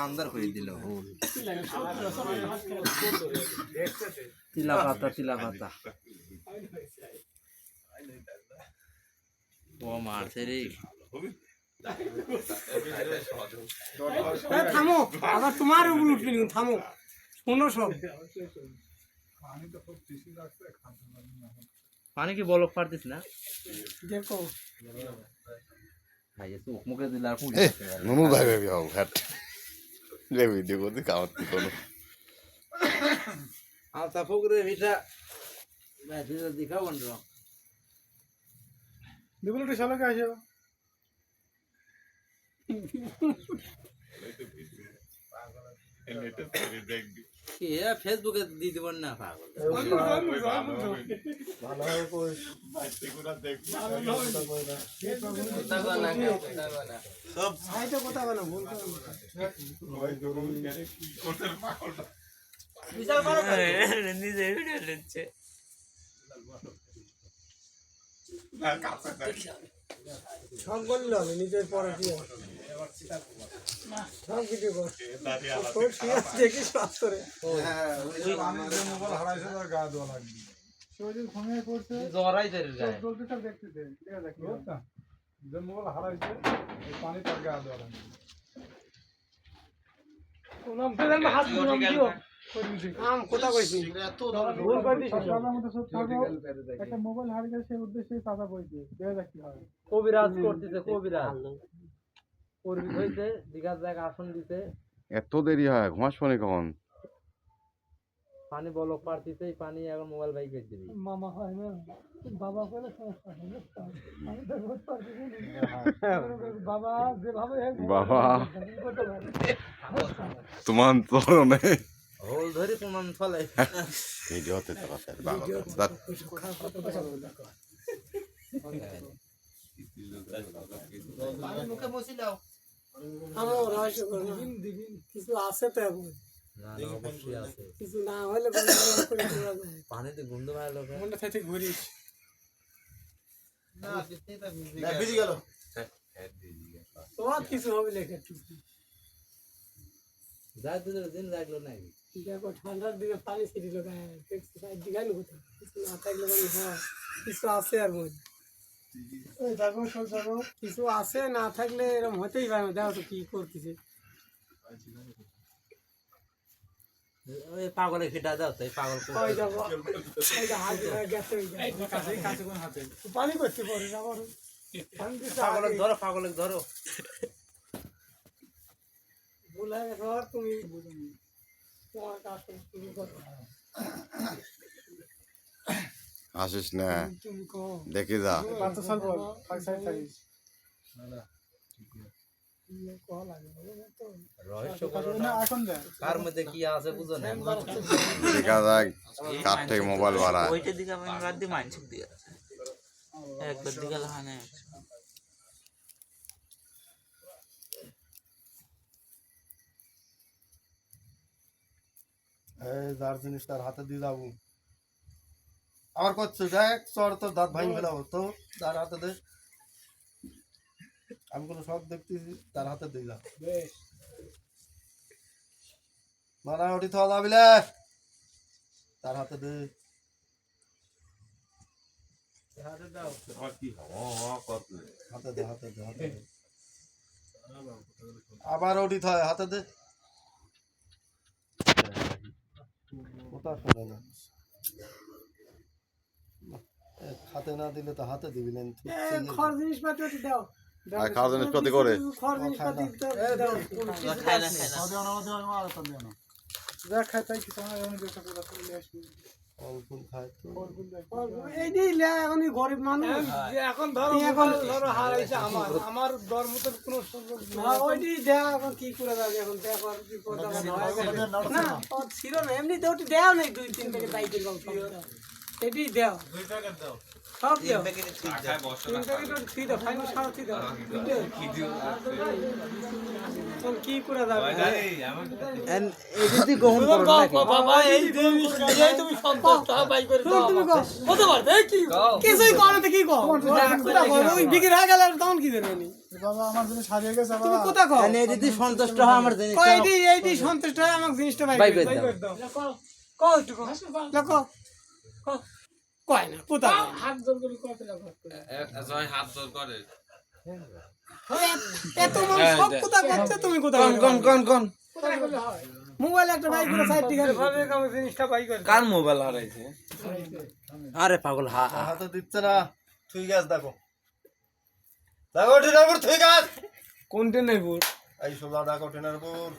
अंदर করে দিল তিলা পাতা ও মারছে রে থামো আবার তোমার উপর উঠবি থামো শোনো সব পানি কি বলক পারতিস না দেখো ভাই তো মুখে দিলা আর পুরি নুনু ভাই ভাই হাও হ্যাট লে ভিডিও করতে কামতি কোন আলতা ফকরে মিঠা ভাই দিদা দেখাও বন্ধু দেখুন তো শালাকে আসো কি ফেসবুকে দিয়ে দিবেন না পাগল ভালো হবে কই বাইতে গুলা দেখবি সব ভাইটা কথা বলো ভুল করে ওই গরু কেন কি করতে পাগলটা বিচার করো নিজে ভিডিও দিচ্ছে না কাছে সব বললো আমি নিজের পরে দিয়ে সব ভিডিও কর দেখি সব করে মোবাইল হারাইছে তার গা দেওয়া লাগবে সেদিন ঘুমিয়ে পড়ছে জরাই ধরে যায় চলতে সব দেখতেছে দেখি যে মোবাইল হারাইছে এই পানি তার গা দেওয়া লাগবে নাম পেলেন হাত নাম দিও আম কথা কইছি এত ভুল করে দিছিস সবার মধ্যে সব থাকো একটা মোবাইল হারিয়ে গেছে সেই উদ্দেশ্যে কথা কইছি দেখা কি হয় কবিরাজ করতেছে কবিরাজ করবি হইছে দিঘার জায়গা আসন দিতে এত দেরি হয় ঘুমাস পানি কখন পানি বলক পারতিছে পানি এখন মোবাইল বাইক করে দিবি মামা হয় না বাবা কইলে সমস্যা হয় না আমি তো বুঝতে পারছি বাবা যেভাবে বাবা তোমার তোর নেই হোল ধরে প্রমাণ ফলে ভিডিও হতে তো কথা বাবা মুখে বসি দাও আমার রহস্য দিবিন কিছু আছে তো এখন না অবশ্যই আছে কিছু না হলে পানিতে গন্ধ মারা লোক মনটা থেকে ঘুরিস না ভিজি গেল তোমার কিছু হবে লেখা যাই দুধের দিন লাগলো নাকি দেখো ঠান্ডার দিকে পানি ছিটিল গায়ে দেখছি সাইড দিকে আইলো কোথাও কিছু না থাকলে হ্যাঁ কিছু আছে আর মধ্যে দেখো সব দেখো কিছু আছে না থাকলে এরকম হতেই পারে না দেখো তো কি করতেছে ওই পাগলে ফিটা দাও তো পাগল ওই দেখো এই যে হাত ধরে গেছে কাছে কোন হাতে পানি করতে পারে আবার পাগলে ধরো পাগলে ধরো ভুল হয়ে গেছে আর তুমি বুঝুনি তোমার কাজ তুমি করো আসিস না তুমি কো দেখি যা 5 সাল বল 5 সাল থাকিস না কল লাগে তো রহস্য না এখন দে কার মধ্যে কি আছে বুঝো না দেখা যাক কার থেকে মোবাইল বাড়ায় ওইটার দিকে আমি রাত দিয়ে মানসিক দিয়ে একবার দিকে লাগানো যার জিনিস তার হাতে দিয়ে যাবো আবার করছো দেখ চর তোর দাঁত ভাঙি ফেলাবো তো তার হাতে দে আমি কোনো শখ দেখতেছি তার হাতে দিয়ে যাও মানা উঠি থাওয়া যাবিলে তার হাতে দে হাতে দে হাতে দে হাতে দে আবার উঠি থায় হাতে দে কোথা শোনে না হাতে না দিলে তো হাতে দিবি না খড় জিনিসপাতি ওটি দাও আর খাওয়া জিনিসপাতি করে খড় জিনিসপাতি দাও যা খাই তাই কিছু না আমি যেটা করে চলে আসবি অল্প খায় তো এই দিলে এখনই গরিব মানুষ এখন ধরো হারাইছে আমার ধর্ম তো কোনো ওইটি দেয়া এখন কি করে যাবে এখন দেখো আর কি করতে না ও ছিল না এমনি তো ওটি দেও নাই 2-3 থেকে বাইকের গল্প এটি দেও 2 টাকা দাও সব তিন দাও প্যাকেটে ঠিক দাও। 3 প্যাকেট ফ্রি দাও ফাইনাল সারা ফ্রি দাও চল কি করে যাবে যদি গ্রহণ করো নাকি? বাবা এই জিনিসটা তুমি সন্তুষ্ট হও ভাই করে দাও তুমি কত বার দেখ কি কিছুই করো তো কি কও কোথা কও ওই বিক্রি হয়ে গেল আর তখন কি দেবেনি বাবা আমার জন্য সারিয়ে গেছে তুমি কোথা কও মানে যদি সন্তুষ্ট হয় আমার জিনিস কই এইটি সন্তুষ্ট হয় আমাকে জিনিসটা ভাই বাই করে করে দাও কও একটু কও দেখো কয় না কোথা হাত জোর করে কত লাগবে জয় হাত জোর করে এত মানুষ সব কোথা করছে তুমি কোথা কোন মোবাইল একটা বাই করে সাইড দিকে ভাবে কাম জিনিসটা বাই করে কার মোবাইল হারাইছে আরে পাগল হা হাতে দিচ্ছে না তুই গাছ দেখো দেখো টেনারপুর তুই গাছ কোনটা নেবো এই সোজা দেখো টেনারপুর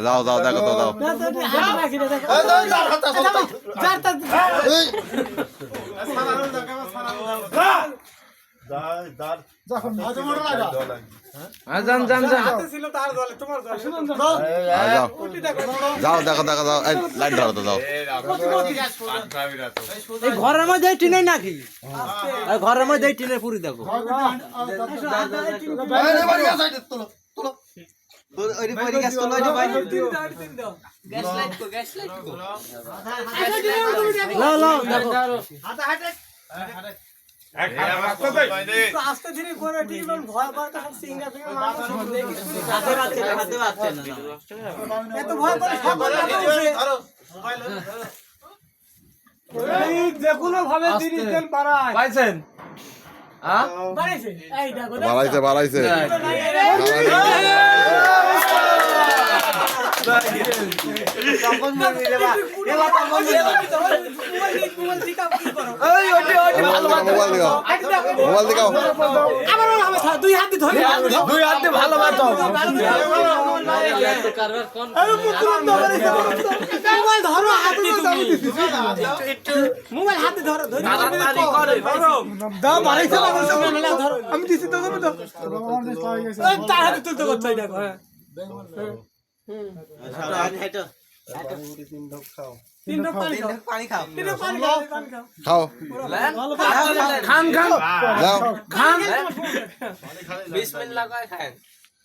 যাও যাও দেখো তো যাও না তো হাত রাখি না দেখো এই দাও যার হাতে বলতো যার তা এই, সারানো দেখো দাই দার যখন মাঝে মোড় লাগা জান জান জান হাতে ছিল তার দলে তোমার দলে শুনুন যাও কোটি দেখো যাও দেখো দেখো যাও এই লাইট ধরো তো যাও এই ঘরের মধ্যে এই টিনে নাকি এই ঘরের মধ্যে এই টিনের পুরি দেখো এই রে বাড়ি গাছ সাইডে তোলো তোলো ওইটি পরি গাছ তো লইনি ভাই তিন দাও গ্যাস লাইট কো গ্যাস লাইট কো লাও লাও দেখো তো আস্তে ধীরে করে টিভন ভয় করে তো সব সিঙ্গা ফিঙ্গা মানুষ সব দেখি হাতে বাচ্চা না এত ভয় করে সব করে এই যেকোনো ভাবে তিরিশ জন বাড়ায় পাইছেন হ্যাঁ বাড়াইছে এই দেখো বাড়াইছে বাড়াইছে মোবাইল দেখাও মোবাইল দেখাও দুই হাত দিয়ে ধরে দুই হাতে ভালো বাতো মোবাইল ধরো হাতে মোবাইল হাতে ধরো তাড়াতাড়ি করে দাও বাড়াইছে ধরো আমি দিছি তো তুমি তো তার হাতে তুলতে করছো এই দেখো হ্যাঁ তিন ঢোক পানি খাও পানি খাও তিন ঢোক পানি খাও খাও খান খান যাও খান বিসমিল্লাহ কয় খান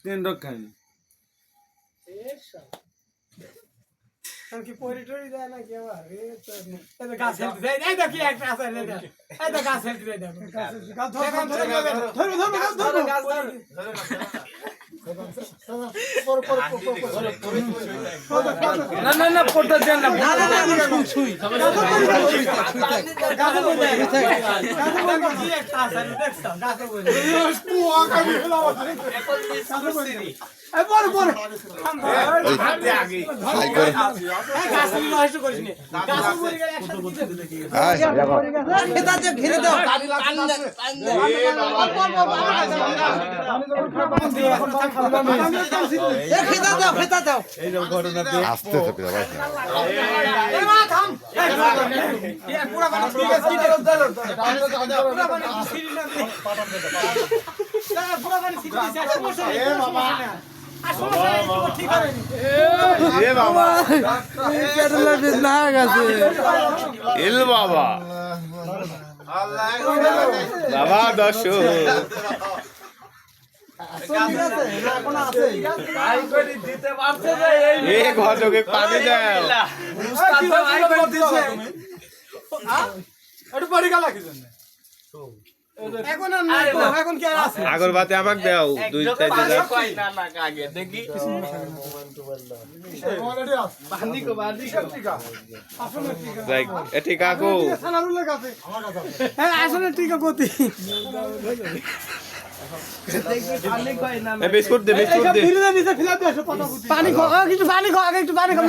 তিন রক খান কি পরিটরি দেয় না কি আবার এই তো গাছ হেলতে দেয় এই দেখি একটা আছে এই তো গাছ হেলতে দেয় দেখো গাছ ধরো গাছ ধরো না না না পড়তে দেন না সুই হাই করে খেতে ঘিরে দাও খেতে দাও আস্তে চেপে যাও ভাই এল বাবা বাবা দর্শক এ ঘটকে পানি দাও এখন আর নাই তো, এখন কি আর আছে আগরবাতি আমাকে দাও দুই চারটে দাও যাই এটি কাকু হ্যাঁ আসলে ঠিক আছে গতি বিস্কুট দে বিস্কুট দে পানি খাও কিছু পানি খাও আগে একটু পানি খাও